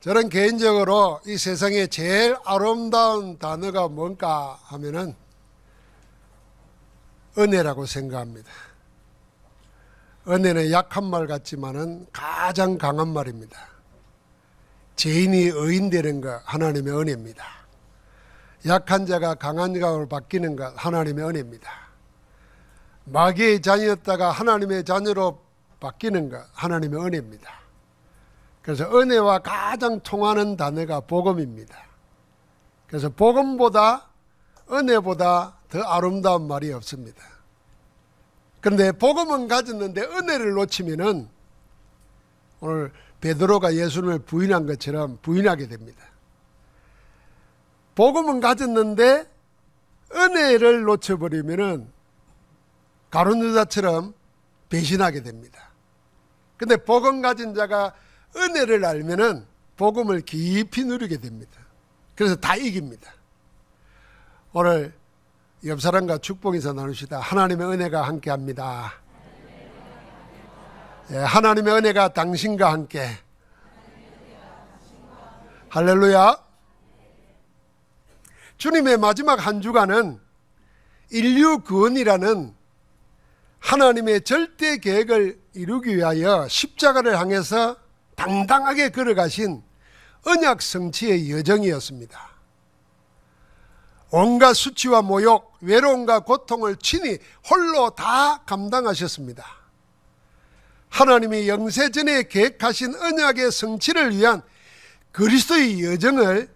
저는 개인적으로 이 세상에 제일 아름다운 단어가 뭔가 하면은 은혜라고 생각합니다. 은혜는 약한 말 같지만은 가장 강한 말입니다. 죄인이 의인 되는 것 하나님의 은혜입니다. 약한 자가 강한 자로 바뀌는 것 하나님의 은혜입니다. 마귀의 자녀였다가 하나님의 자녀로 바뀌는 것 하나님의 은혜입니다. 그래서 은혜와 가장 통하는 단어가 복음입니다. 그래서 복음보다 은혜보다 더 아름다운 말이 없습니다. 그런데 복음은 가졌는데 은혜를 놓치면은 오늘 베드로가 예수님을 부인한 것처럼 부인하게 됩니다. 복음은 가졌는데 은혜를 놓쳐버리면은 가룟 유다처럼 배신하게 됩니다. 그런데 복음 가진 자가 은혜를 알면은 복음을 깊이 누리게 됩니다. 그래서 다 이깁니다. 오늘 옆 사람과 축복해서 나누시다. 하나님의 은혜가 함께합니다. 하나님의 은혜가 당신과 함께. 할렐루야. 주님의 마지막 한 주간은 인류 구원이라는 하나님의 절대 계획을 이루기 위하여 십자가를 향해서 당당하게 걸어가신 언약 성취의 여정이었습니다. 온갖 수치와 모욕, 외로움과 고통을 친히 홀로 다 감당하셨습니다. 하나님이 영세전에 계획하신 언약의 성취를 위한 그리스도의 여정을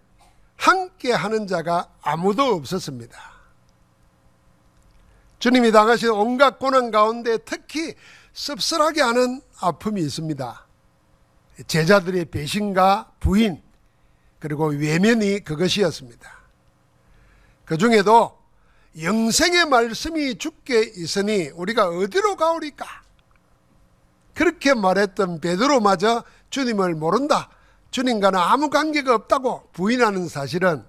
함께 하는 자가 아무도 없었습니다. 주님이 당하신 온갖 고난 가운데 특히 씁쓸하게 하는 아픔이 있습니다. 제자들의 배신과 부인 그리고 외면이 그것이었습니다. 그 중에도 영생의 말씀이 주께 있으니 우리가 어디로 가오리까? 그렇게 말했던 베드로마저 주님을 모른다, 주님과는 아무 관계가 없다고 부인하는 사실은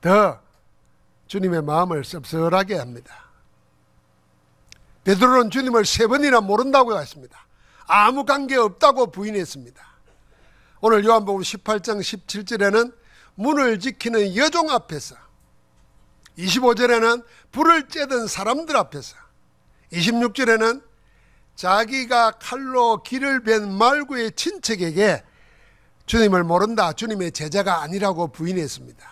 더 주님의 마음을 씁쓸하게 합니다. 베드로는 주님을 3번이나 모른다고 했습니다. 아무 관계 없다고 부인했습니다. 오늘 요한복음 18장 17절에는 문을 지키는 여종 앞에서, 25절에는 불을 쬐던 사람들 앞에서, 26절에는 자기가 칼로 길을 벤 말구의 친척에게 주님을 모른다, 주님의 제자가 아니라고 부인했습니다.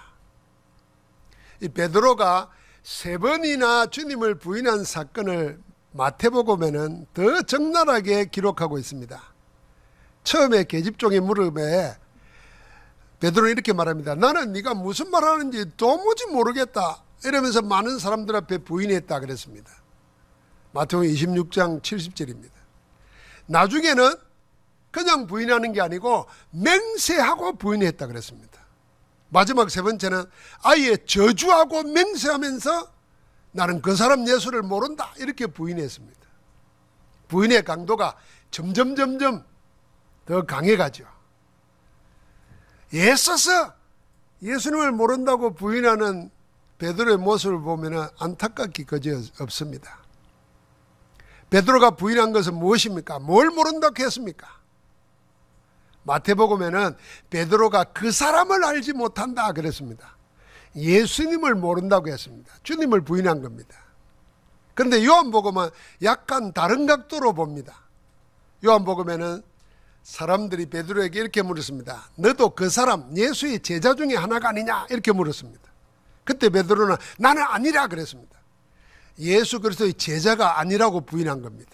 이 베드로가 3번이나 주님을 부인한 사건을 마태복음에는 더 적나라하게 기록하고 있습니다. 처음에 계집종의 물음에 베드로는 이렇게 말합니다. 나는 네가 무슨 말하는지 도무지 모르겠다, 이러면서 많은 사람들 앞에 부인했다 그랬습니다. 마태복음 26장 70절입니다. 나중에는 그냥 부인하는 게 아니고 맹세하고 부인했다 그랬습니다. 마지막 3번째는 아예 저주하고 맹세하면서 나는 그 사람 예수를 모른다, 이렇게 부인했습니다. 부인의 강도가 점점 더 강해가죠. 애써서 예수님을 모른다고 부인하는 베드로의 모습을 보면 안타깝기 그지 없습니다. 베드로가 부인한 것은 무엇입니까? 뭘 모른다고 했습니까? 마태복음에는 베드로가 그 사람을 알지 못한다 그랬습니다. 예수님을 모른다고 했습니다. 주님을 부인한 겁니다. 그런데 요한복음은 약간 다른 각도로 봅니다. 요한복음에는 사람들이 베드로에게 이렇게 물었습니다. 너도 그 사람 예수의 제자 중에 하나가 아니냐, 이렇게 물었습니다. 그때 베드로는 나는 아니라 그랬습니다. 예수 그리스도의 제자가 아니라고 부인한 겁니다.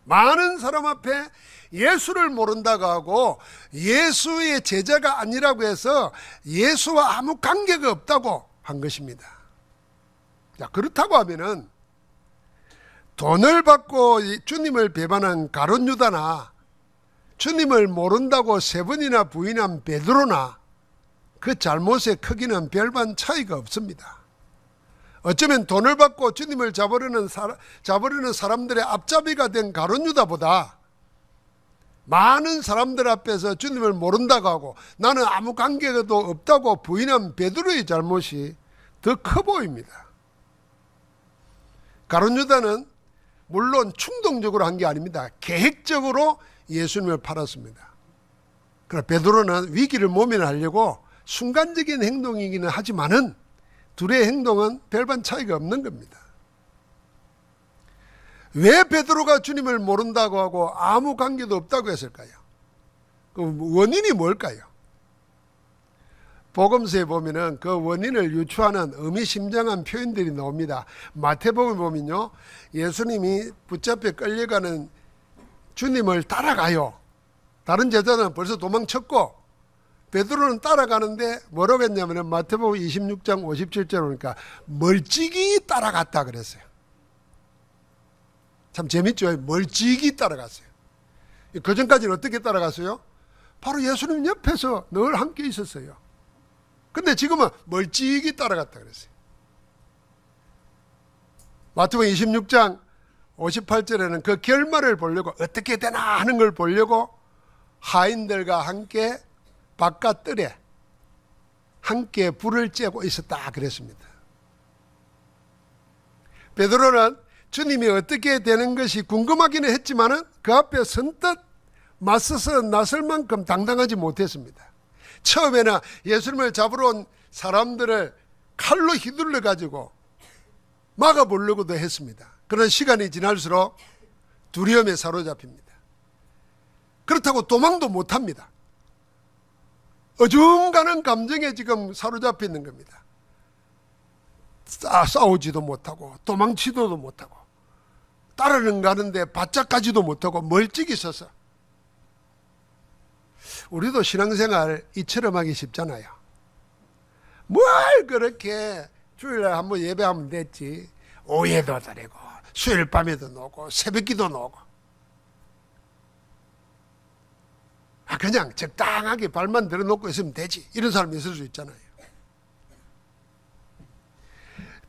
많은 사람 앞에 예수를 모른다고 하고 예수의 제자가 아니라고 해서 예수와 아무 관계가 없다고 한 것입니다. 자, 그렇다고 하면은 돈을 받고 주님을 배반한 가룟 유다나 주님을 모른다고 3번이나 부인한 베드로나 그 잘못의 크기는 별반 차이가 없습니다. 어쩌면 돈을 받고 주님을 잡으려는 사람들의 앞잡이가 된 가룟 유다보다 많은 사람들 앞에서 주님을 모른다고 하고 나는 아무 관계도 없다고 부인한 베드로의 잘못이 더 커 보입니다. 가룟 유다는 물론 충동적으로 한 게 아닙니다. 계획적으로 예수님을 팔았습니다. 그러나 베드로는 위기를 모면하려고 순간적인 행동이기는 하지만은 둘의 행동은 별반 차이가 없는 겁니다. 왜 베드로가 주님을 모른다고 하고 아무 관계도 없다고 했을까요? 그 원인이 뭘까요? 복음서에 보면은 그 원인을 유추하는 의미심장한 표현들이 나옵니다. 마태복음에 보면요, 예수님이 붙잡혀 끌려가는 주님을 따라가요. 다른 제자들은 벌써 도망쳤고 베드로는 따라가는데 뭐라고 했냐면 마태복음 26장 57절 보니까 멀찍이 따라갔다 그랬어요. 참 재밌죠? 멀찍이 따라갔어요. 그 전까지는 어떻게 따라갔어요? 바로 예수님 옆에서 늘 함께 있었어요. 근데 지금은 멀찍이 따라갔다 그랬어요. 마태복음 26장 58절에는 그 결말을 보려고 어떻게 되나 하는 걸 보려고 하인들과 함께 바깥 뜰에 함께 불을 쬐고 있었다 그랬습니다. 베드로는 주님이 어떻게 되는 것이 궁금하기는 했지만은 그 앞에 선뜻 맞서서 나설 만큼 당당하지 못했습니다. 처음에는 예수님을 잡으러 온 사람들을 칼로 휘둘러 가지고 막아보려고도 했습니다. 그런 시간이 지날수록 두려움에 사로잡힙니다. 그렇다고 도망도 못합니다. 어중간한 감정에 지금 사로잡혀 있는 겁니다. 싸우지도 못하고 도망치도도 못하고 따르는 가는데 바짝 가지도 못하고 멀찍이 서서. 우리도 신앙생활 이처럼 하기 쉽잖아요. 뭘 그렇게 주일날 한번 예배하면 됐지. 오예도 드리고 수요일 밤에도 놓고 새벽기도 놓고 그냥 적당하게 발만 들어놓고 있으면 되지. 이런 사람이 있을 수 있잖아요.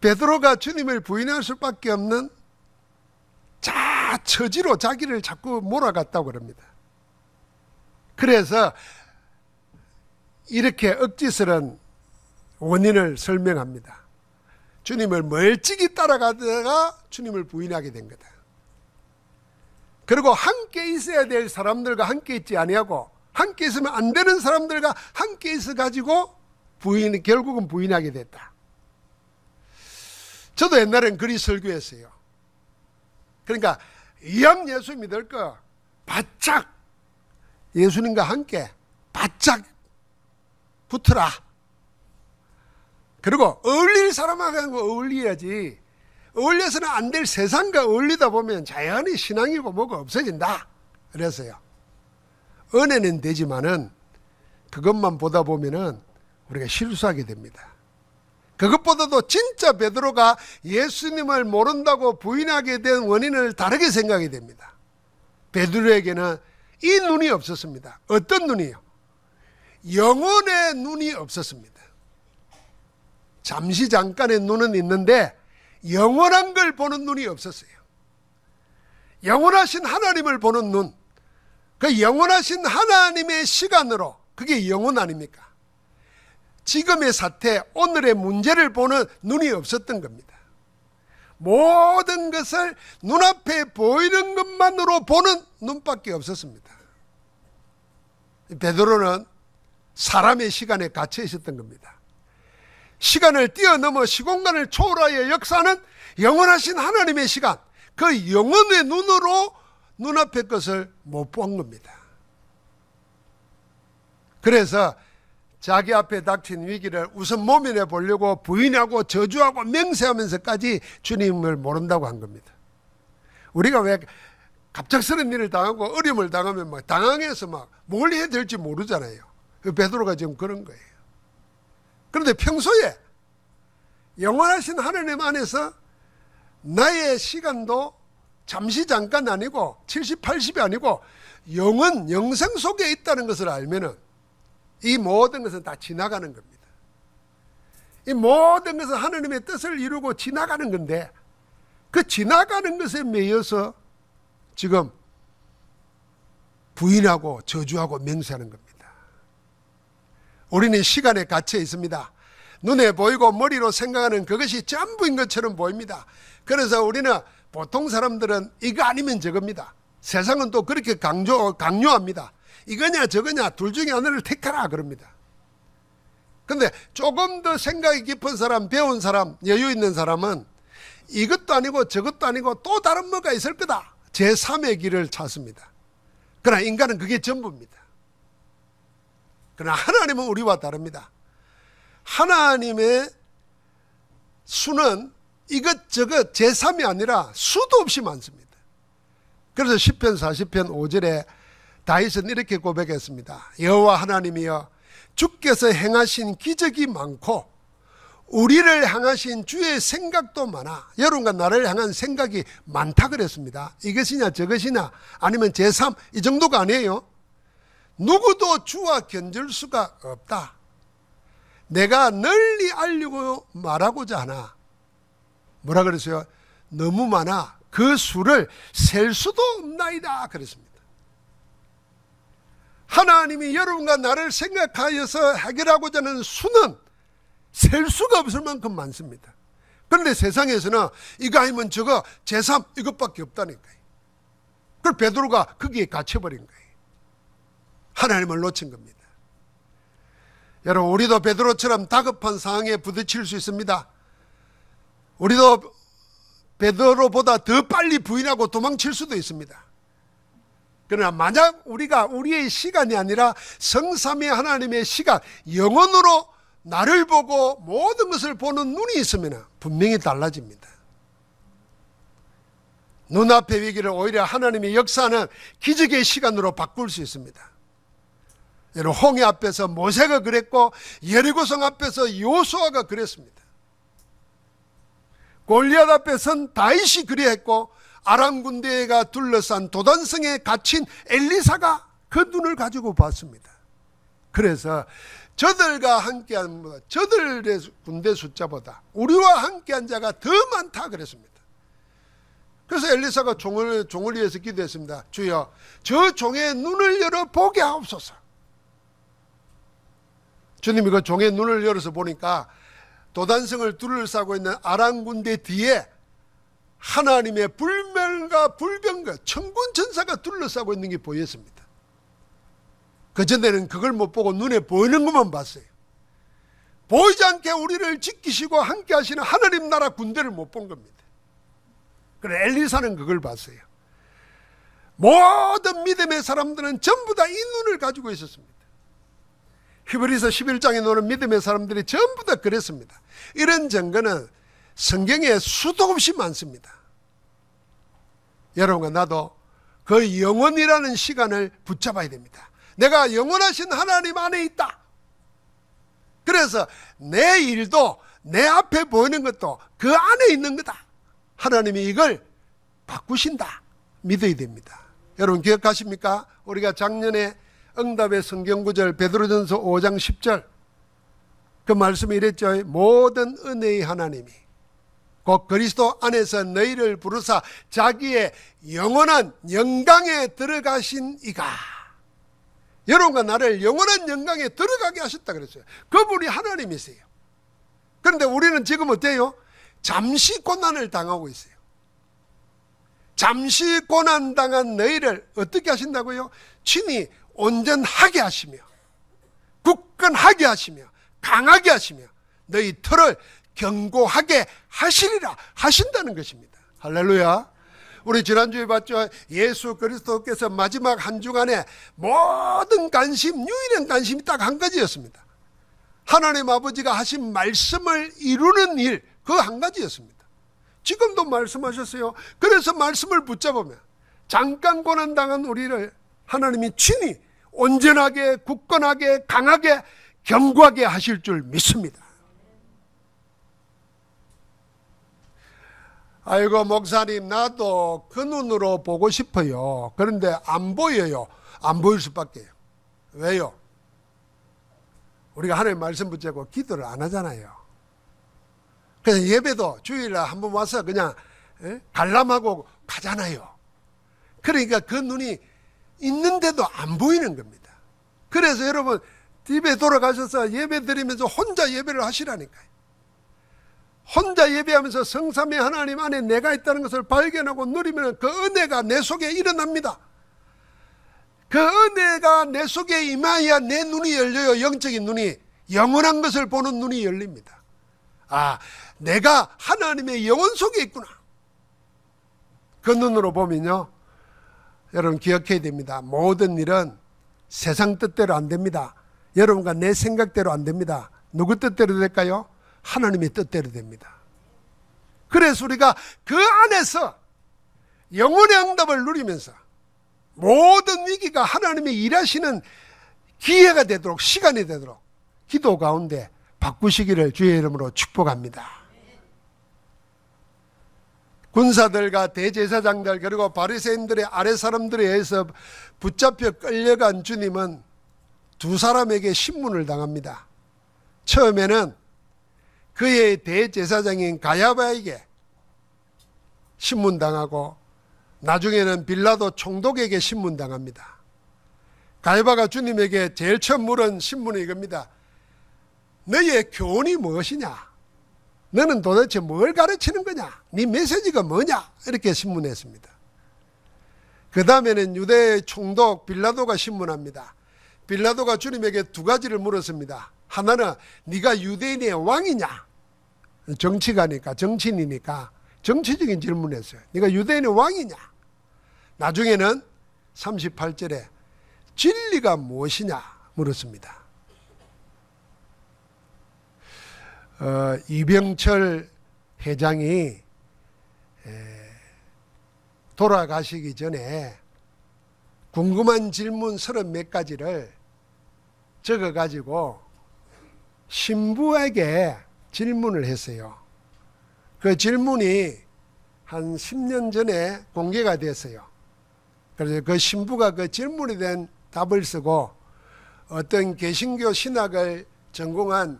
베드로가 주님을 부인할 수밖에 없는 처지로 자기를 자꾸 몰아갔다고 그럽니다. 그래서 이렇게 억지스런 원인을 설명합니다. 주님을 멀찍이 따라가다가 주님을 부인하게 된 거다. 그리고 함께 있어야 될 사람들과 함께 있지 아니하고 함께 있으면 안 되는 사람들과 함께 있어 가지고 결국은 부인하게 됐다. 저도 옛날엔 그리 설교했어요. 그러니까 이왕 예수 믿을 거 바짝 예수님과 함께 바짝 붙어라. 그리고 어울릴 사람하고 어울려야지. 어울려서는 안 될 세상과 어울리다 보면 자연히 신앙이고 뭐가 없어진다. 그래서요. 은혜는 되지만은 그것만 보다 보면은 우리가 실수하게 됩니다. 그것보다도 진짜 베드로가 예수님을 모른다고 부인하게 된 원인을 다르게 생각이 됩니다. 베드로에게는 이 눈이 없었습니다. 어떤 눈이요? 영혼의 눈이 없었습니다. 잠시 잠깐의 눈은 있는데 영원한 걸 보는 눈이 없었어요. 영원하신 하나님을 보는 눈, 그 영원하신 하나님의 시간으로, 그게 영혼 아닙니까? 지금의 사태, 오늘의 문제를 보는 눈이 없었던 겁니다. 모든 것을 눈앞에 보이는 것만으로 보는 눈밖에 없었습니다. 베드로는 사람의 시간에 갇혀 있었던 겁니다. 시간을 뛰어넘어 시공간을 초월하여 역사하는 영원하신 하나님의 시간, 그 영혼의 눈으로 눈앞의 것을 못 본 겁니다. 그래서 자기 앞에 닥친 위기를 우선 모면해 보려고 부인하고 저주하고 맹세하면서까지 주님을 모른다고 한 겁니다. 우리가 왜 갑작스런 일을 당하고 어려움을 당하면 막 당황해서 막 뭘 해야 될지 모르잖아요. 베드로가 지금 그런 거예요. 그런데 평소에 영원하신 하나님 안에서 나의 시간도 잠시 잠깐 아니고 70, 80이 아니고 영생 속에 있다는 것을 알면은 이 모든 것은 다 지나가는 겁니다. 이 모든 것은 하나님의 뜻을 이루고 지나가는 건데 그 지나가는 것에 매여서 지금 부인하고 저주하고 맹세하는 겁니다. 우리는 시간에 갇혀 있습니다. 눈에 보이고 머리로 생각하는 그것이 전부인 것처럼 보입니다. 그래서 우리는 보통 사람들은 이거 아니면 저겁니다. 세상은 또 그렇게 강요합니다. 이거냐 저거냐 둘 중에 하나를 택하라 그럽니다. 근데 조금 더 생각이 깊은 사람, 배운 사람, 여유 있는 사람은 이것도 아니고 저것도 아니고 또 다른 뭐가 있을 거다, 제3의 길을 찾습니다. 그러나 인간은 그게 전부입니다. 그러나 하나님은 우리와 다릅니다. 하나님의 수는 이것저것 제3이 아니라 수도 없이 많습니다. 그래서 시편 40편 5절에 다윗은 이렇게 고백했습니다. 여호와 하나님이여, 주께서 행하신 기적이 많고 우리를 향하신 주의 생각도 많아. 여러분과 나를 향한 생각이 많다 그랬습니다. 이것이냐 저것이냐 아니면 제3 이 정도가 아니에요. 누구도 주와 견줄 수가 없다. 내가 널리 알리고 말하고자 하나. 뭐라 그랬어요? 너무 많아. 그 수를 셀 수도 없나이다 그랬습니다. 하나님이 여러분과 나를 생각하여서 해결하고자 하는 수는 셀 수가 없을 만큼 많습니다. 그런데 세상에서는 이거 아니면 저거 제3 이것밖에 없다니까요. 그걸 베드로가 거기에 갇혀버린 거예요. 하나님을 놓친 겁니다. 여러분, 우리도 베드로처럼 다급한 상황에 부딪힐 수 있습니다. 우리도 베드로보다 더 빨리 부인하고 도망칠 수도 있습니다. 그러나 만약 우리가 우리의 시간이 아니라 성삼위 하나님의 시각, 영원으로 나를 보고 모든 것을 보는 눈이 있으면 분명히 달라집니다. 눈앞의 위기를 오히려 하나님의 역사는 기적의 시간으로 바꿀 수 있습니다. 여러분, 홍해 앞에서 모세가 그랬고 여리고성 앞에서 요수아가 그랬습니다. 골리앗 앞에선 다윗이 그리했고 아람 군대가 둘러싼 도단성에 갇힌 엘리사가 그 눈을 가지고 봤습니다. 그래서 저들과 함께한 것보다, 저들의 군대 숫자보다 우리와 함께한 자가 더 많다 그랬습니다. 그래서 엘리사가 종을 위해서 기도했습니다. 주여, 저 종의 눈을 열어 보게 하옵소서. 주님이 그 종의 눈을 열어서 보니까 도단성을 둘러싸고 있는 아람 군대 뒤에 하나님의 불멸과 불병과 천군 천사가 둘러싸고 있는 게 보였습니다. 그전에는 그걸 못 보고 눈에 보이는 것만 봤어요. 보이지 않게 우리를 지키시고 함께 하시는 하나님 나라 군대를 못 본 겁니다. 그래, 엘리사는 그걸 봤어요. 모든 믿음의 사람들은 전부 다 이 눈을 가지고 있었습니다. 히브리서 11장에 나오는 믿음의 사람들이 전부 다 그랬습니다. 이런 증거는 성경에 수도 없이 많습니다. 여러분과 나도 그 영원이라는 시간을 붙잡아야 됩니다. 내가 영원하신 하나님 안에 있다. 그래서 내 일도 내 앞에 보이는 것도 그 안에 있는 거다. 하나님이 이걸 바꾸신다. 믿어야 됩니다. 여러분 기억하십니까? 우리가 작년에 응답의 성경구절 베드로전서 5장 10절 그 말씀이 이랬죠. 모든 은혜의 하나님이 곧 그리스도 안에서 너희를 부르사 자기의 영원한 영광에 들어가신 이가. 여러분과 나를 영원한 영광에 들어가게 하셨다 그랬어요. 그분이 하나님이세요. 그런데 우리는 지금 어때요? 잠시 고난을 당하고 있어요. 잠시 고난당한 너희를 어떻게 하신다고요? 친히 온전하게 하시며 굳건하게 하시며 강하게 하시며 너희 털을 견고하게 하시리라 하신다는 것입니다. 할렐루야. 우리 지난주에 봤죠. 예수 그리스도께서 마지막 한 주간에 모든 관심, 유일한 관심이 딱 한 가지였습니다. 하나님 아버지가 하신 말씀을 이루는 일, 그 한 가지였습니다. 지금도 말씀하셨어요. 그래서 말씀을 붙잡으면 잠깐 고난당한 우리를 하나님이 친히 온전하게, 굳건하게, 강하게, 견고하게 하실 줄 믿습니다. 아이고 목사님, 나도 그 눈으로 보고 싶어요. 그런데 안 보여요. 안 보일 수밖에요. 왜요? 우리가 하나님 말씀 붙잡고 기도를 안 하잖아요. 그래서 예배도 주일에 한번 와서 그냥 관람하고 가잖아요. 그러니까 그 눈이 있는데도 안 보이는 겁니다. 그래서 여러분 집에 돌아가셔서 예배 드리면서 혼자 예배를 하시라니까요. 혼자 예배하면서 성삼위 하나님 안에 내가 있다는 것을 발견하고 누리면 그 은혜가 내 속에 일어납니다. 그 은혜가 내 속에 임하여야 내 눈이 열려요. 영적인 눈이, 영원한 것을 보는 눈이 열립니다. 아, 내가 하나님의 영혼 속에 있구나. 그 눈으로 보면요, 여러분 기억해야 됩니다. 모든 일은 세상 뜻대로 안 됩니다. 여러분과 내 생각대로 안 됩니다. 누구 뜻대로 될까요? 하나님의 뜻대로 됩니다. 그래서 우리가 그 안에서 영혼의 응답을 누리면서 모든 위기가 하나님의 일하시는 기회가 되도록, 시간이 되도록 기도 가운데 바꾸시기를 주의 이름으로 축복합니다. 군사들과 대제사장들 그리고 바리새인들의 아래 사람들에 의해서 붙잡혀 끌려간 주님은 두 사람에게 신문을 당합니다. 처음에는 그의 대제사장인 가야바에게 신문당하고 나중에는 빌라도 총독에게 신문당합니다. 가야바가 주님에게 제일 처음 물은 신문이 이겁니다. 너의 교훈이 무엇이냐? 너는 도대체 뭘 가르치는 거냐? 네 메시지가 뭐냐? 이렇게 신문했습니다. 그 다음에는 유대의 총독 빌라도가 신문합니다. 빌라도가 주님에게 두 가지를 물었습니다. 하나는 네가 유대인의 왕이냐? 정치가니까, 정치인이니까 정치적인 질문을 했어요. 네가 유대인의 왕이냐? 나중에는 38절에 진리가 무엇이냐 물었습니다. 이병철 회장이 돌아가시기 전에 궁금한 질문 30몇 가지를 적어가지고 신부에게 질문을 했어요. 그 질문이 한 10년 전에 공개가 됐어요. 그래서 그 신부가 그 질문에 대한 답을 쓰고 어떤 개신교 신학을 전공한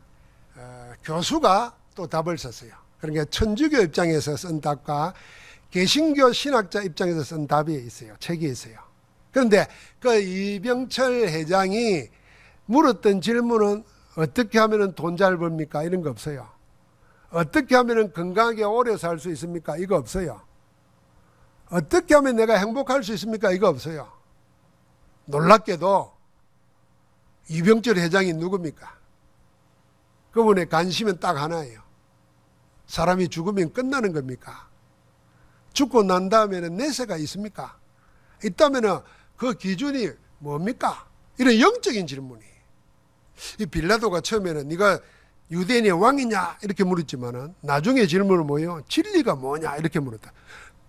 교수가 또 답을 썼어요. 그러니까 천주교 입장에서 쓴 답과 개신교 신학자 입장에서 쓴 답이 있어요. 책이 있어요. 그런데 그 이병철 회장이 물었던 질문은 어떻게 하면 돈 잘 벌입니까? 이런 거 없어요. 어떻게 하면 건강하게 오래 살 수 있습니까? 이거 없어요. 어떻게 하면 내가 행복할 수 있습니까? 이거 없어요. 놀랍게도 이병철 회장이 누굽니까? 그분의 관심은 딱 하나예요. 사람이 죽으면 끝나는 겁니까? 죽고 난 다음에는 내세가 있습니까? 있다면 그 기준이 뭡니까? 이런 영적인 질문이. 이 빌라도가 처음에는 네가 유대인의 왕이냐 이렇게 물었지만은 나중에 질문은 뭐예요? 진리가 뭐냐 이렇게 물었다.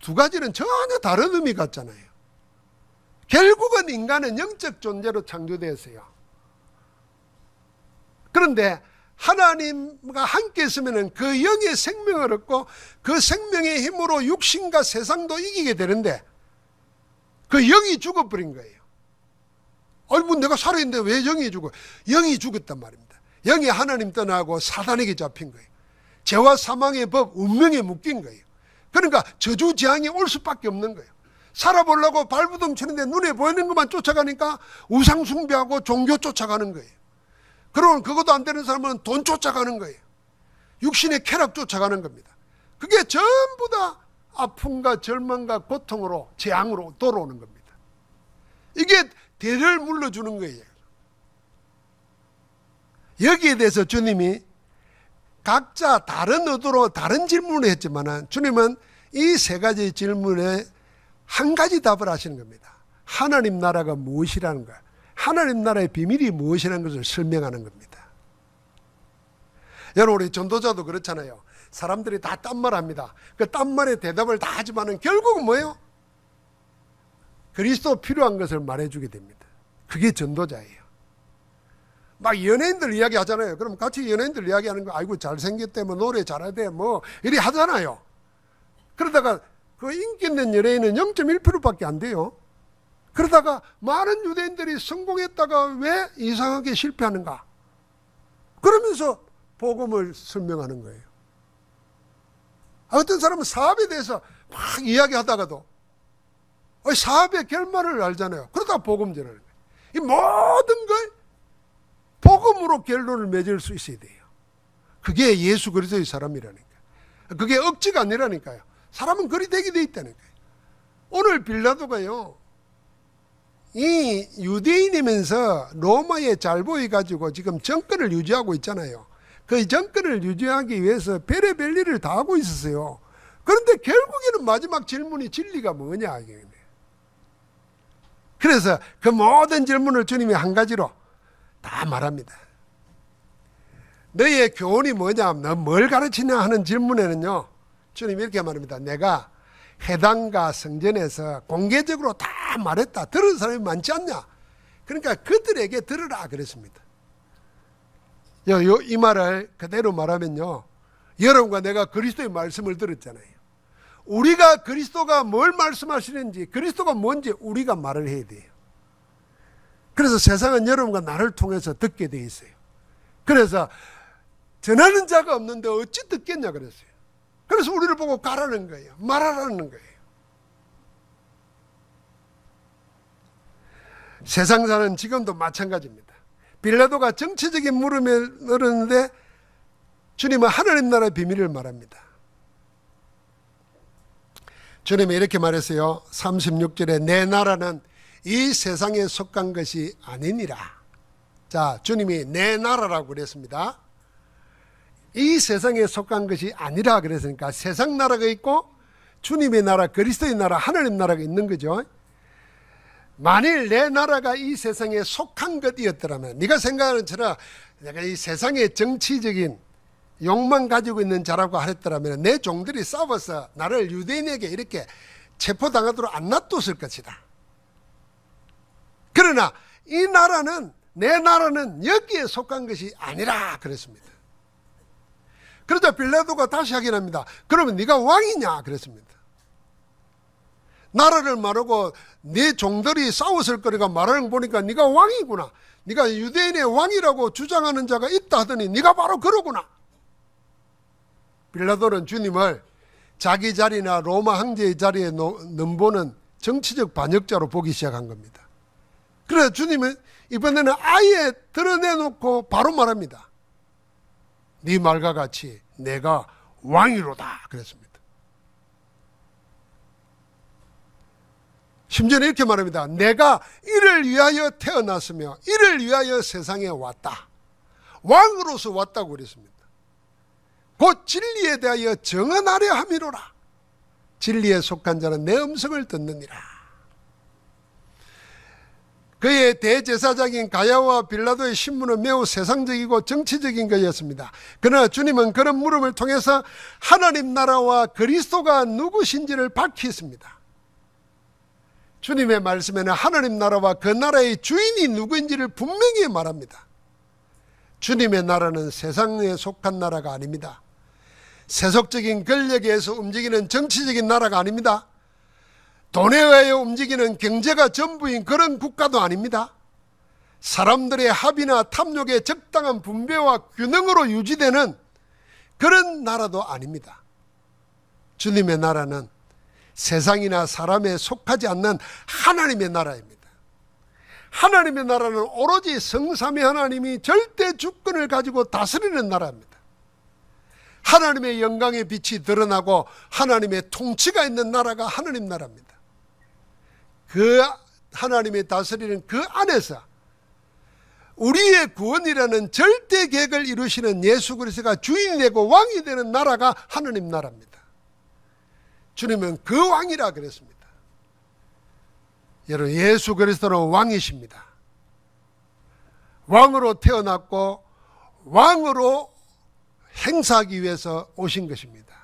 두 가지는 전혀 다른 의미 같잖아요. 결국은 인간은 영적 존재로 창조되었어요. 그런데 하나님과 함께 있으면 그 영의 생명을 얻고 그 생명의 힘으로 육신과 세상도 이기게 되는데 그 영이 죽어버린 거예요. 아니 뭐 내가 살아있는데 왜 영이 죽어? 영이 죽었단 말입니다. 영이 하나님 떠나고 사단에게 잡힌 거예요. 죄와 사망의 법, 운명에 묶인 거예요. 그러니까 저주재앙이 올 수밖에 없는 거예요. 살아보려고 발부둥 치는데 눈에 보이는 것만 쫓아가니까 우상 숭배하고 종교 쫓아가는 거예요. 그러면 그것도 안 되는 사람은 돈 쫓아가는 거예요. 육신의 쾌락 쫓아가는 겁니다. 그게 전부 다 아픔과 절망과 고통으로 재앙으로 돌아오는 겁니다. 이게 대를 물러주는 거예요. 여기에 대해서 주님이 각자 다른 의도로 다른 질문을 했지만 주님은 이 세 가지 질문에 한 가지 답을 하시는 겁니다. 하나님 나라가 무엇이라는 거야. 하나님 나라의 비밀이 무엇이라는 것을 설명하는 겁니다. 여러분 우리 전도자도 그렇잖아요. 사람들이 다 딴말합니다. 그 딴말에 대답을 다 하지만은 결국은 뭐예요? 그리스도 필요한 것을 말해주게 됩니다. 그게 전도자예요. 막 연예인들 이야기 하잖아요. 그럼 같이 연예인들 이야기하는 거 아이고 잘생겼대 뭐 노래 잘하대 뭐 이리 하잖아요. 그러다가 그 인기 있는 연예인은 0.1%밖에 안 돼요. 그러다가 많은 유대인들이 성공했다가 왜 이상하게 실패하는가? 그러면서 복음을 설명하는 거예요. 어떤 사람은 사업에 대해서 막 이야기하다가도 사업의 결말을 알잖아요. 그러다가 복음 전하는 거예요. 이 모든 걸 복음으로 결론을 맺을 수 있어야 돼요. 그게 예수 그리스도의 사람이라니까. 그게 억지가 아니라니까요. 사람은 그리 되게 돼 있다니까요. 오늘 빌라도가요. 이 유대인이면서 로마에 잘 보여가지고 지금 정권을 유지하고 있잖아요. 그 정권을 유지하기 위해서 별의별 일을 다 하고 있었어요. 그런데 결국에는 마지막 질문이 진리가 뭐냐. 그래서 그 모든 질문을 주님이 한 가지로 다 말합니다. 너의 교훈이 뭐냐, 너 뭘 가르치냐 하는 질문에는요, 주님이 이렇게 말합니다. 내가 회당과 성전에서 공개적으로 다 말했다. 들은 사람이 많지 않냐? 그러니까 그들에게 들으라 그랬습니다. 이 말을 그대로 말하면요, 여러분과 내가 그리스도의 말씀을 들었잖아요. 우리가 그리스도가 뭘 말씀하시는지, 그리스도가 뭔지 우리가 말을 해야 돼요. 그래서 세상은 여러분과 나를 통해서 듣게 돼 있어요. 그래서 전하는 자가 없는데 어찌 듣겠냐 그랬어요. 그래서 우리를 보고 가라는 거예요. 말하라는 거예요. 세상사는 지금도 마찬가지입니다. 빌라도가 정치적인 물음을 넣었는데 주님은 하나님 나라의 비밀을 말합니다. 주님이 이렇게 말했어요. 36절에 내 나라는 이 세상에 속한 것이 아니니라. 자, 주님이 내 나라라고 그랬습니다. 이 세상에 속한 것이 아니라 그랬으니까 세상 나라가 있고 주님의 나라, 그리스도의 나라, 하나님 나라가 있는 거죠. 만일 내 나라가 이 세상에 속한 것이었더라면, 네가 생각하는 처럼 내가 이 세상의 정치적인 욕망 가지고 있는 자라고 하랬더라면 내 종들이 싸워서 나를 유대인에게 이렇게 체포당하도록 안 놔뒀을 것이다. 그러나 이 나라는, 내 나라는 여기에 속한 것이 아니라 그랬습니다. 그러자 빌라도가 다시 확인합니다. 그러면 네가 왕이냐 그랬습니다. 나라를 말하고 네 종들이 싸웠을 거리가 말하는 거 보니까 네가 왕이구나. 네가 유대인의 왕이라고 주장하는 자가 있다 하더니 네가 바로 그러구나. 빌라도는 주님을 자기 자리나 로마 황제의 자리에 넘보는 정치적 반역자로 보기 시작한 겁니다. 그래서 주님은 이번에는 아예 드러내놓고 바로 말합니다. 네 말과 같이 내가 왕이로다 그랬습니다. 심지어는 이렇게 말합니다. 내가 이를 위하여 태어났으며 이를 위하여 세상에 왔다. 왕으로서 왔다고 그랬습니다. 곧 진리에 대하여 정언하려 함이로라. 진리에 속한 자는 내 음성을 듣느니라. 그의 대제사장인 가야와 빌라도의 신문은 매우 세상적이고 정치적인 것이었습니다. 그러나 주님은 그런 물음을 통해서 하나님 나라와 그리스도가 누구신지를 밝혔습니다. 주님의 말씀에는 하나님 나라와 그 나라의 주인이 누구인지를 분명히 말합니다. 주님의 나라는 세상에 속한 나라가 아닙니다. 세속적인 권력에 의해서 움직이는 정치적인 나라가 아닙니다. 돈에 의하여 움직이는 경제가 전부인 그런 국가도 아닙니다. 사람들의 합의나 탐욕의 적당한 분배와 균형으로 유지되는 그런 나라도 아닙니다. 주님의 나라는 세상이나 사람에 속하지 않는 하나님의 나라입니다. 하나님의 나라는 오로지 성삼위 하나님이 절대 주권을 가지고 다스리는 나라입니다. 하나님의 영광의 빛이 드러나고 하나님의 통치가 있는 나라가 하나님 나라입니다. 그 하나님의 다스리는 그 안에서 우리의 구원이라는 절대 계획을 이루시는 예수 그리스도가 주인이 되고 왕이 되는 나라가 하나님 나라입니다. 주님은 그 왕이라 그랬습니다. 여러분, 예수 그리스도는 왕이십니다. 왕으로 태어났고 왕으로 행사하기 위해서 오신 것입니다.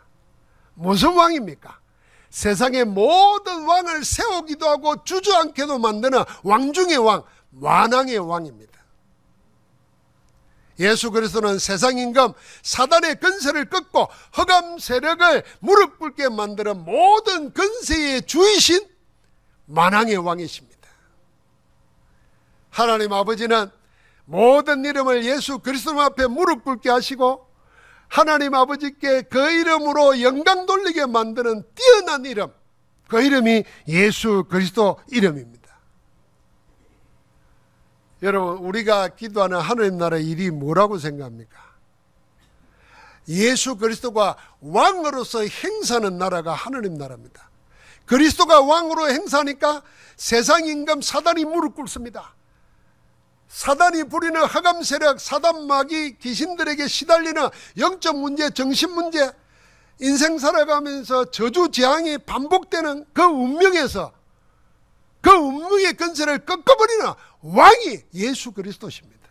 무슨 왕입니까? 세상의 모든 왕을 세우기도 하고 주저앉게도 만드는 왕 중의 왕, 만왕의 왕입니다. 예수 그리스도는 세상 임금 사단의 권세를 꺾고 흑암 세력을 무릎 꿇게 만드는 모든 권세의 주이신 만왕의 왕이십니다. 하나님 아버지는 모든 이름을 예수 그리스도 앞에 무릎 꿇게 하시고 하나님 아버지께 그 이름으로 영광 돌리게 만드는 뛰어난 이름, 그 이름이 예수 그리스도 이름입니다. 여러분, 우리가 기도하는 하나님 나라의 일이 뭐라고 생각합니까? 예수 그리스도가 왕으로서 행사하는 나라가 하나님 나라입니다. 그리스도가 왕으로 행사하니까 세상 임금 사단이 무릎 꿇습니다. 사단이 부리는 흑암 세력, 사단 마귀 귀신들에게 시달리는 영적 문제, 정신 문제, 인생 살아가면서 저주 재앙이 반복되는 그 운명에서 그 운명의 근세를 꺾어버리는 왕이 예수 그리스도십니다.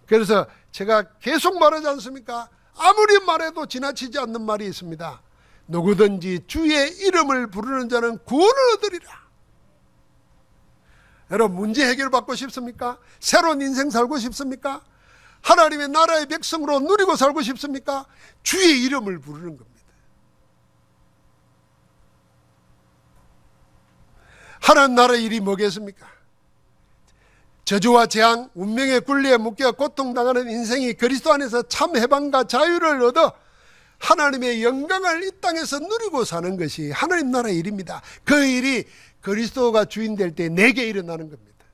그래서 제가 계속 말하지 않습니까? 아무리 말해도 지나치지 않는 말이 있습니다. 누구든지 주의 이름을 부르는 자는 구원을 얻으리라. 여러분, 문제 해결받고 싶습니까? 새로운 인생 살고 싶습니까? 하나님의 나라의 백성으로 누리고 살고 싶습니까? 주의 이름을 부르는 겁니다. 하나님 나라의 일이 뭐겠습니까? 저주와 재앙, 운명의 굴레에 묶여 고통당하는 인생이 그리스도 안에서 참 해방과 자유를 얻어 하나님의 영광을 이 땅에서 누리고 사는 것이 하나님 나라의 일입니다. 그 일이 그리스도가 주인 될 때 내게 일어나는 겁니다.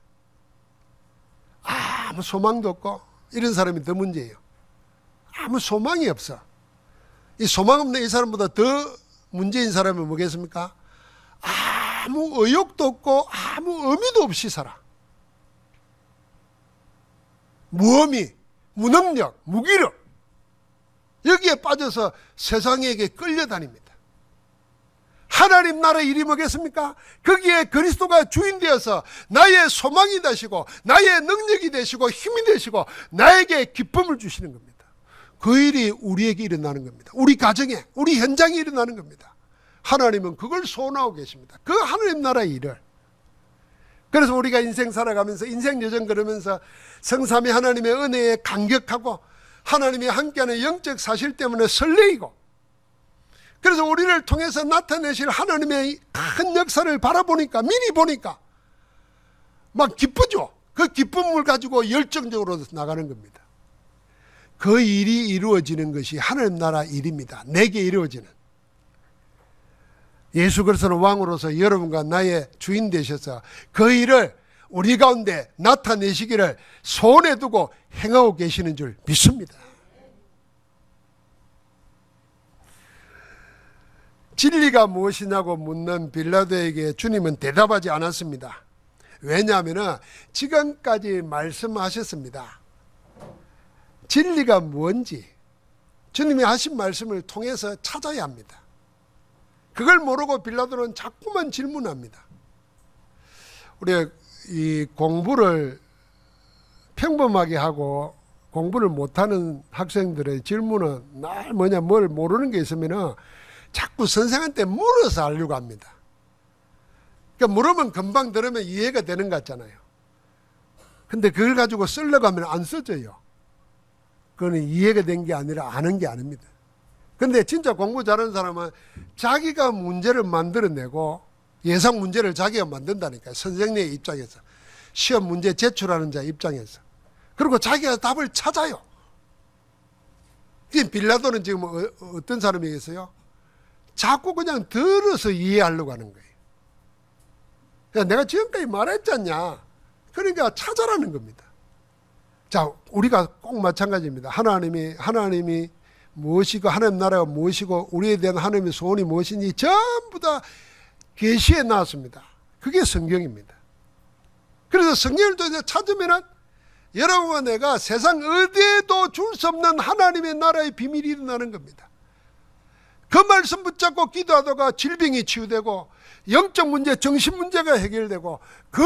아무 소망도 없고 이런 사람이 더 문제예요. 아무 소망이 없어. 이 소망 없는 이 사람보다 더 문제인 사람이 뭐겠습니까? 아무 의욕도 없고 아무 의미도 없이 살아. 무의미, 무능력, 무기력, 여기에 빠져서 세상에게 끌려다닙니다. 하나님 나라의 일이 뭐겠습니까? 거기에 그리스도가 주인 되어서 나의 소망이 되시고 나의 능력이 되시고 힘이 되시고 나에게 기쁨을 주시는 겁니다. 그 일이 우리에게 일어나는 겁니다. 우리 가정에, 우리 현장에 일어나는 겁니다. 하나님은 그걸 소원하고 계십니다. 그 하나님 나라의 일을. 그래서 우리가 인생 살아가면서 인생 여정 걸으면서 성삼위 하나님의 은혜에 감격하고 하나님이 함께하는 영적 사실 때문에 설레이고, 그래서 우리를 통해서 나타내실 하나님의 큰 역사를 바라보니까, 미리 보니까 막 기쁘죠. 그 기쁨을 가지고 열정적으로 나가는 겁니다. 그 일이 이루어지는 것이 하나님 나라 일입니다. 내게 이루어지는. 예수 그리스도는 왕으로서 여러분과 나의 주인 되셔서 그 일을 우리 가운데 나타내시기를 소원해 두고 행하고 계시는 줄 믿습니다. 진리가 무엇이냐고 묻는 빌라도에게 주님은 대답하지 않았습니다. 왜냐하면 지금까지 말씀하셨습니다. 진리가 뭔지 주님이 하신 말씀을 통해서 찾아야 합니다. 그걸 모르고 빌라도는 자꾸만 질문합니다. 우리가 이 공부를 평범하게 하고 공부를 못하는 학생들의 질문은 날 뭘 모르는 게 있으면 자꾸 선생한테 물어서 알려고 합니다. 그러니까 물으면 금방 들으면 이해가 되는 것 같잖아요. 근데 그걸 가지고 쓰려고 하면 안 써져요. 그거는 이해가 된 게 아니라 아는 게 아닙니다. 근데 진짜 공부 잘하는 사람은 자기가 문제를 만들어내고 예상 문제를 자기가 만든다니까요. 선생님의 입장에서, 시험 문제 제출하는 자 입장에서. 그리고 자기가 답을 찾아요. 빌라도는 지금 어떤 사람이겠어요? 자꾸 그냥 들어서 이해하려고 하는 거예요. 그러니까 내가 지금까지 말했잖냐. 그러니까 찾아라는 겁니다. 자, 우리가 꼭 마찬가지입니다. 하나님이 무엇이고 하나님 나라가 무엇이고 우리에 대한 하나님의 소원이 무엇인지 전부 다 계시에 나왔습니다. 그게 성경입니다. 그래서 성경을 통해서 찾으면은 여러분과 내가 세상 어디에도 줄 수 없는 하나님의 나라의 비밀이 일어나는 겁니다. 그 말씀 붙잡고 기도하다가 질병이 치유되고 영적 문제, 정신 문제가 해결되고 그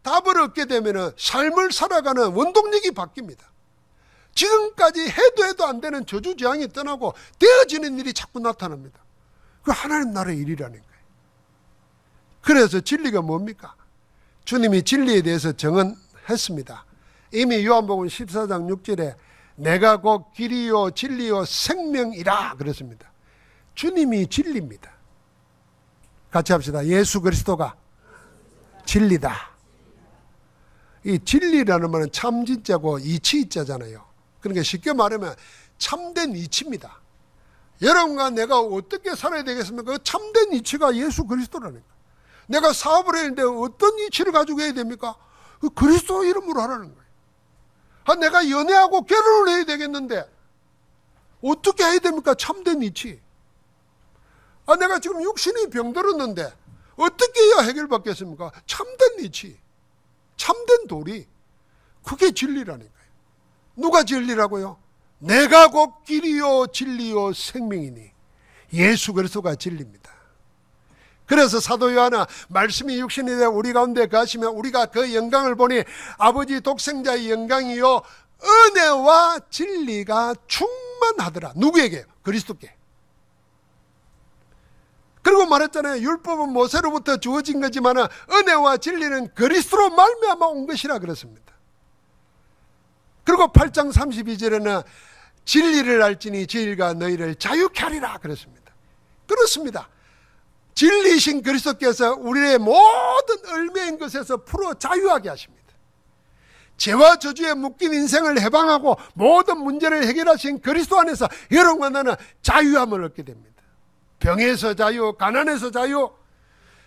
답을 얻게 되면은 삶을 살아가는 원동력이 바뀝니다. 지금까지 해도 안 되는 저주 재앙이 떠나고 되어지는 일이 자꾸 나타납니다. 그 하나님 나라의 일이라는 거예요. 그래서 진리가 뭡니까? 주님이 진리에 대해서 정언했습니다. 이미 요한복음 14장 6절에 내가 곧 길이요 진리요 생명이라 그랬습니다. 주님이 진리입니다. 같이 합시다. 예수 그리스도가 진리다. 이 진리라는 말은 참 진짜고 이치 이자잖아요. 그러니까 쉽게 말하면 참된 이치입니다. 여러분과 내가 어떻게 살아야 되겠습니까? 그 참된 이치가 예수 그리스도라는 거예요. 내가 사업을 해야 되는데 어떤 이치를 가지고 해야 됩니까? 그 그리스도 이름으로 하라는 거예요. 내가 연애하고 결혼을 해야 되겠는데 어떻게 해야 됩니까? 참된 이치. 내가 지금 육신이 병들었는데 어떻게 해야 해결받겠습니까? 참된 이치, 참된 도리, 그게 진리라니까요. 누가 진리라고요? 내가 곧 길이요 진리요 생명이니 예수 그리스도가 진리입니다. 그래서 사도 요한은 말씀이 육신이 되어 우리 가운데 거하시면 우리가 그 영광을 보니 아버지 독생자의 영광이요 은혜와 진리가 충만하더라. 누구에게? 그리스도께. 그리고 말했잖아요. 율법은 모세로부터 주어진 거지만 은혜와 진리는 그리스도로 말미암아 온 것이라 그랬습니다. 그리고 8장 32절에는 진리를 알지니 진리가 너희를 자유케 하리라 그랬습니다. 그렇습니다. 진리이신 그리스도께서 우리의 모든 얼매인 것에서 풀어 자유하게 하십니다. 죄와 저주에 묶인 인생을 해방하고 모든 문제를 해결하신 그리스도 안에서 여러분과 나는 자유함을 얻게 됩니다. 병에서 자유, 가난에서 자유,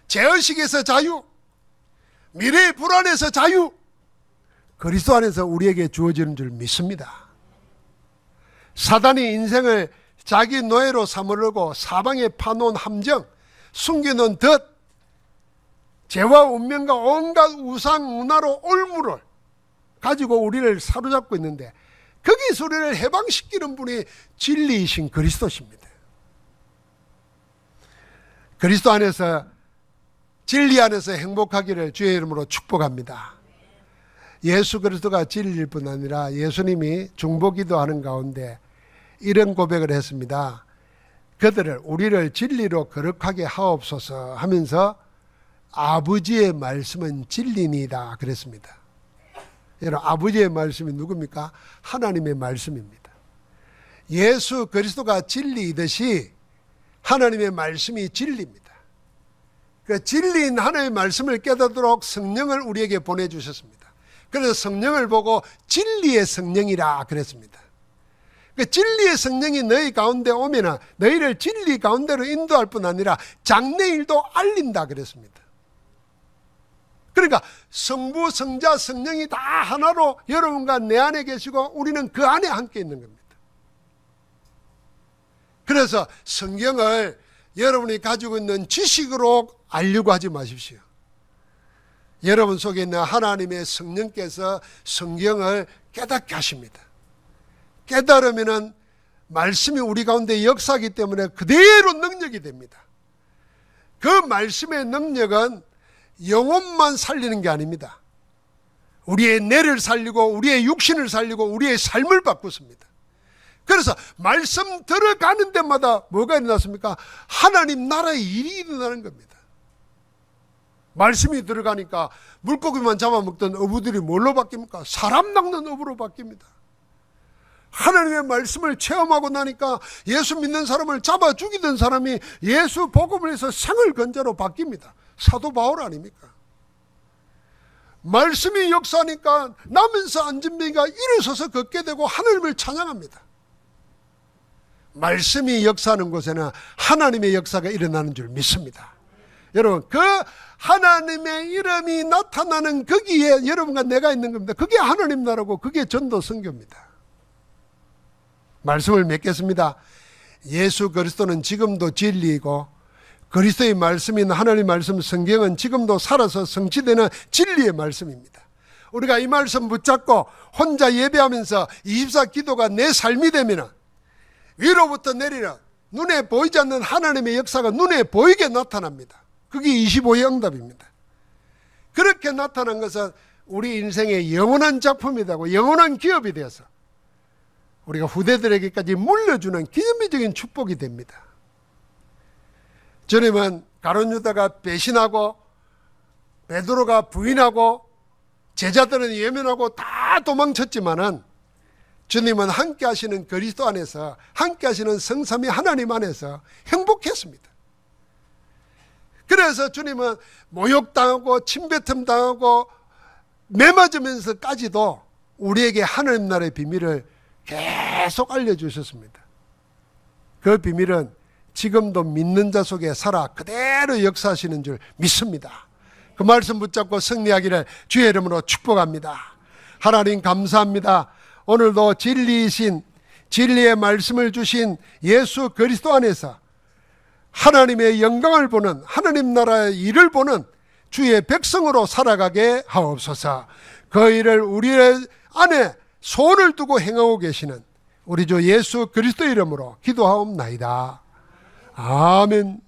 죄의식에서 자유, 미래의 불안에서 자유, 그리스도 안에서 우리에게 주어지는 줄 믿습니다. 사단이 인생을 자기 노예로 삼으려고 사방에 파놓은 함정, 숨겨놓은 덫, 죄와 운명과 온갖 우상 문화로 올무를 가지고 우리를 사로잡고 있는데 거기서 우리를 해방시키는 분이 진리이신 그리스도십니다. 그리스도 안에서 진리 안에서 행복하기를 주의 이름으로 축복합니다. 예수 그리스도가 진리일 뿐 아니라 예수님이 중보기도하는 가운데 이런 고백을 했습니다. 우리를 진리로 거룩하게 하옵소서 하면서 아버지의 말씀은 진리니이다 그랬습니다. 여러분, 아버지의 말씀이 누굽니까? 하나님의 말씀입니다. 예수 그리스도가 진리이듯이 하나님의 말씀이 진리입니다. 그 진리인 하나님의 말씀을 깨닫도록 성령을 우리에게 보내주셨습니다. 그래서 성령을 보고 진리의 성령이라 그랬습니다. 그 진리의 성령이 너희 가운데 오면 너희를 진리 가운데로 인도할 뿐 아니라 장래일도 알린다 그랬습니다. 그러니까 성부, 성자, 성령이 다 하나로 여러분과 내 안에 계시고 우리는 그 안에 함께 있는 겁니다. 그래서 성경을 여러분이 가지고 있는 지식으로 알려고 하지 마십시오. 여러분 속에 있는 하나님의 성령께서 성경을 깨닫게 하십니다. 깨달으면 말씀이 우리 가운데 역사하기 때문에 그대로 능력이 됩니다. 그 말씀의 능력은 영혼만 살리는 게 아닙니다. 우리의 뇌를 살리고 우리의 육신을 살리고 우리의 삶을 바꾸습니다. 그래서 말씀 들어가는 데마다 뭐가 일어났습니까? 하나님 나라의 일이 일어나는 겁니다. 말씀이 들어가니까 물고기만 잡아먹던 어부들이 뭘로 바뀝니까? 사람 낚는 어부로 바뀝니다. 하나님의 말씀을 체험하고 나니까 예수 믿는 사람을 잡아 죽이던 사람이 예수 복음을 해서 생을 건자로 바뀝니다. 사도 바울 아닙니까? 말씀이 역사하니까 나면서 안진뱅이가 일어서서 걷게 되고 하나님을 찬양합니다. 말씀이 역사하는 곳에는 하나님의 역사가 일어나는 줄 믿습니다. 여러분, 그 하나님의 이름이 나타나는 거기에 여러분과 내가 있는 겁니다. 그게 하나님 나라고 그게 전도 선교입니다. 말씀을 맺겠습니다. 예수 그리스도는 지금도 진리이고 그리스도의 말씀인 하나님의 말씀 성경은 지금도 살아서 성취되는 진리의 말씀입니다. 우리가 이 말씀 붙잡고 혼자 예배하면서 24 기도가 내 삶이 되면 위로부터 내리는 눈에 보이지 않는 하나님의 역사가 눈에 보이게 나타납니다. 그게 25의 응답입니다. 그렇게 나타난 것은 우리 인생의 영원한 작품이 되고 영원한 기업이 되어서 우리가 후대들에게까지 물려주는 기념비적인 축복이 됩니다. 주님은 가룟 유다가 배신하고 베드로가 부인하고 제자들은 예면하고 다 도망쳤지만은 주님은 함께 하시는 그리스도 안에서 함께 하시는 성삼위 하나님 안에서 행복했습니다. 그래서 주님은 모욕당하고 침뱉음 당하고 매맞으면서까지도 우리에게 하나님 나라의 비밀을 계속 알려주셨습니다. 그 비밀은 지금도 믿는 자 속에 살아 그대로 역사하시는 줄 믿습니다. 그 말씀 붙잡고 승리하기를 주의 이름으로 축복합니다. 하나님 감사합니다. 오늘도 진리이신 진리의 말씀을 주신 예수 그리스도 안에서 하나님의 영광을 보는, 하나님 나라의 일을 보는 주의 백성으로 살아가게 하옵소서. 그 일을 우리의 안에 소원을 두고 행하고 계시는 우리 주 예수 그리스도 이름으로 기도하옵나이다. 아멘.